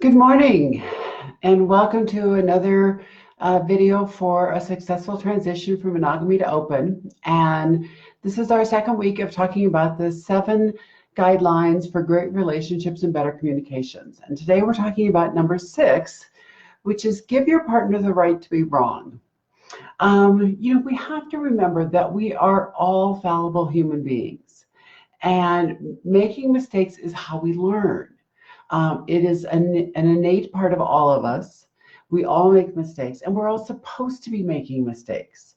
Good morning, and welcome to another video for a successful transition from monogamy to open. And this is our second week of talking about the 7 guidelines for great relationships and better communications. And today we're talking about number 6, which is give your partner the right to be wrong. We have to remember that we are all fallible human beings, and making mistakes is how we learn. It is an innate part of all of us. We all make mistakes, and we're all supposed to be making mistakes.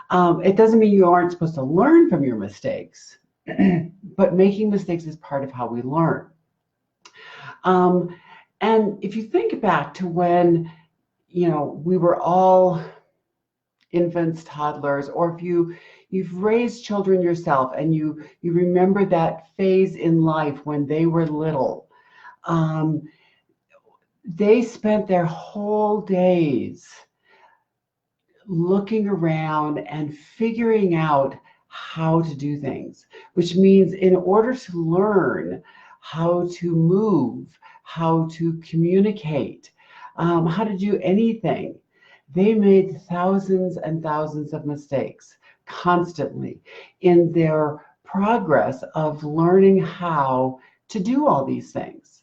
It doesn't mean you aren't supposed to learn from your mistakes, but making mistakes is part of how we learn. And if you think back to when, we were all infants, toddlers, or if you've raised children yourself and you remember that phase in life when they were little. They spent their whole days looking around and figuring out how to do things, which means in order to learn how to move, how to communicate, how to do anything, they made thousands and thousands of mistakes constantly in their progress of learning how to do all these things.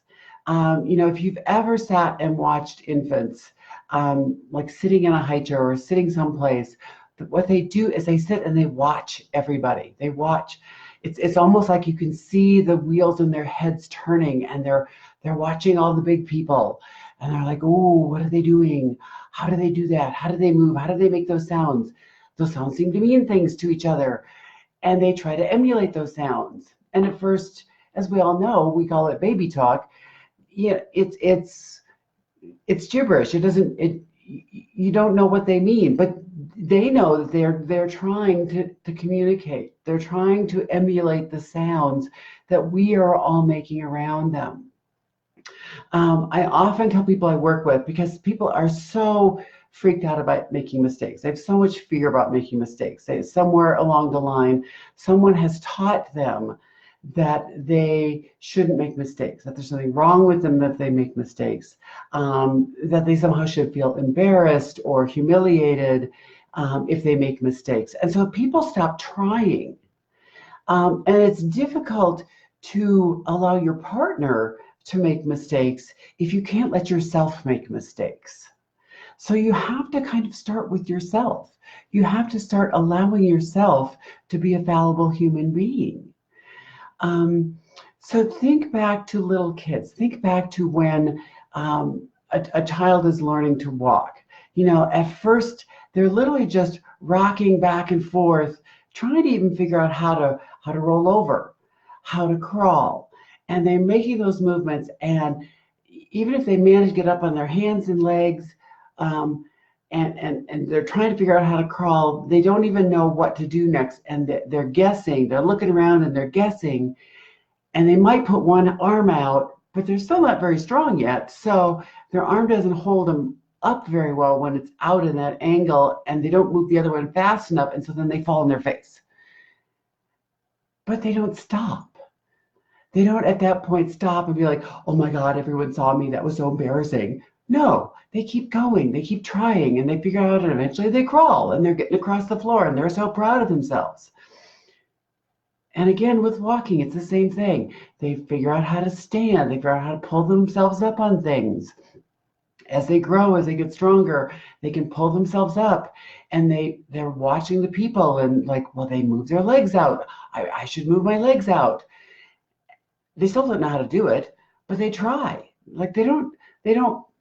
If you've ever sat and watched infants, like sitting in a high chair or sitting someplace, what they do is they sit and they watch everybody. They watch. It's almost like you can see the wheels in their heads turning, and they're watching all the big people, and they're like, oh, what are they doing? How do they do that? How do they move? How do they make those sounds? Those sounds seem to mean things to each other, and they try to emulate those sounds. And at first, as we all know, we call it baby talk. Yeah, it's gibberish. You don't know what they mean, but they know that they're trying to communicate. They're trying to emulate the sounds that we are all making around them. I often tell people I work with, because people are so freaked out about making mistakes. They have so much fear about making mistakes. Somewhere along the line, someone has taught them that they shouldn't make mistakes, that there's something wrong with them that they make mistakes, that they somehow should feel embarrassed or humiliated if they make mistakes. And so people stop trying. And it's difficult to allow your partner to make mistakes if you can't let yourself make mistakes. So you have to kind of start with yourself. You have to start allowing yourself to be a fallible human being. So think back to little kids. Think back to when a child is learning to walk. At first they're literally just rocking back and forth, trying to even figure out how to roll over, how to crawl, and they're making those movements. And even if they manage to get up on their hands and legs, and they're trying to figure out how to crawl, they don't even know what to do next, and they're guessing. They're looking around and they're guessing, and they might put one arm out, but they're still not very strong yet, so their arm doesn't hold them up very well when it's out in that angle, and they don't move the other one fast enough, and so then they fall on their face. But they don't stop. They don't at that point stop and be like, oh my God, everyone saw me, that was so embarrassing. No, they keep going, they keep trying, and they figure out, and eventually they crawl, and they're getting across the floor, and they're so proud of themselves. And again, with walking, it's the same thing. They figure out how to stand, they figure out how to pull themselves up on things. As they grow, as they get stronger, they can pull themselves up, and they're watching the people, and like, well, they move their legs out. I should move my legs out. They still don't know how to do it, but they try. Like they don't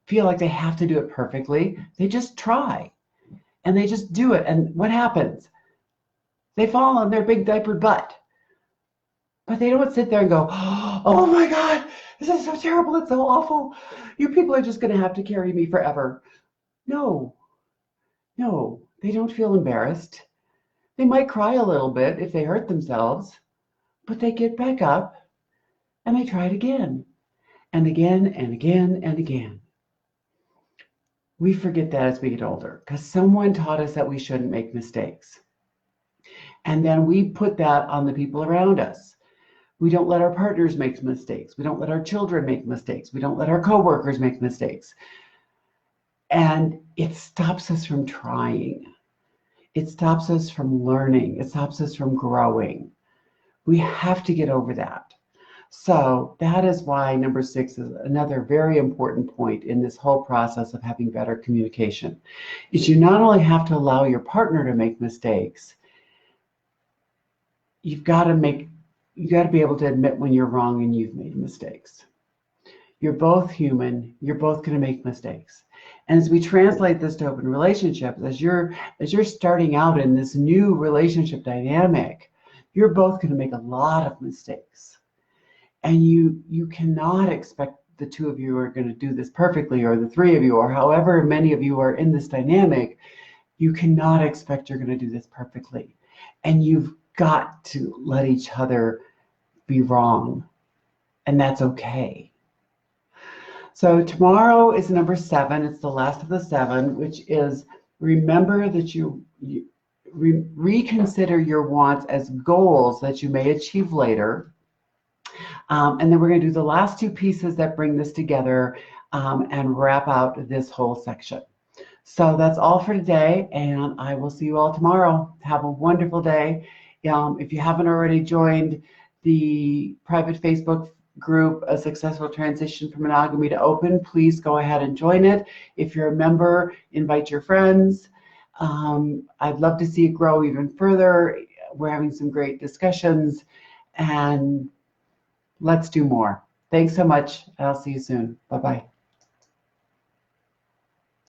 feel like they have to do it perfectly. They just try, and they just do it. And what happens? They fall on their big diapered butt. But they don't sit there and go, oh my God, this is so terrible, it's so awful. You people are just going to have to carry me forever. No, they don't feel embarrassed. They might cry a little bit if they hurt themselves, but they get back up and they try it again and again and again and again. We forget that as we get older, because someone taught us that we shouldn't make mistakes. And then we put that on the people around us. We don't let our partners make mistakes. We don't let our children make mistakes. We don't let our coworkers make mistakes. And it stops us from trying. It stops us from learning. It stops us from growing. We have to get over that. So that is why number 6 is another very important point in this whole process of having better communication. Is you not only have to allow your partner to make mistakes, you've got to be able to admit when you're wrong and you've made mistakes. You're both human. You're both going to make mistakes. And as we translate this to open relationships, as you're starting out in this new relationship dynamic, you're both going to make a lot of mistakes. And you cannot expect the two of you are going to do this perfectly, or the three of you, or however many of you are in this dynamic. You cannot expect you're going to do this perfectly. And you've got to let each other be wrong. And that's okay. So tomorrow is number 7. It's the last of the 7, which is remember that you reconsider your wants as goals that you may achieve later. And then we're going to do the last 2 pieces that bring this together and wrap out this whole section. So that's all for today, and I will see you all tomorrow. Have a wonderful day. If you haven't already joined the private Facebook group, A Successful Transition from Monogamy to Open, please go ahead and join it. If you're a member, invite your friends. I'd love to see it grow even further. We're having some great discussions, and let's do more. Thanks so much. I'll see you soon. Bye-bye.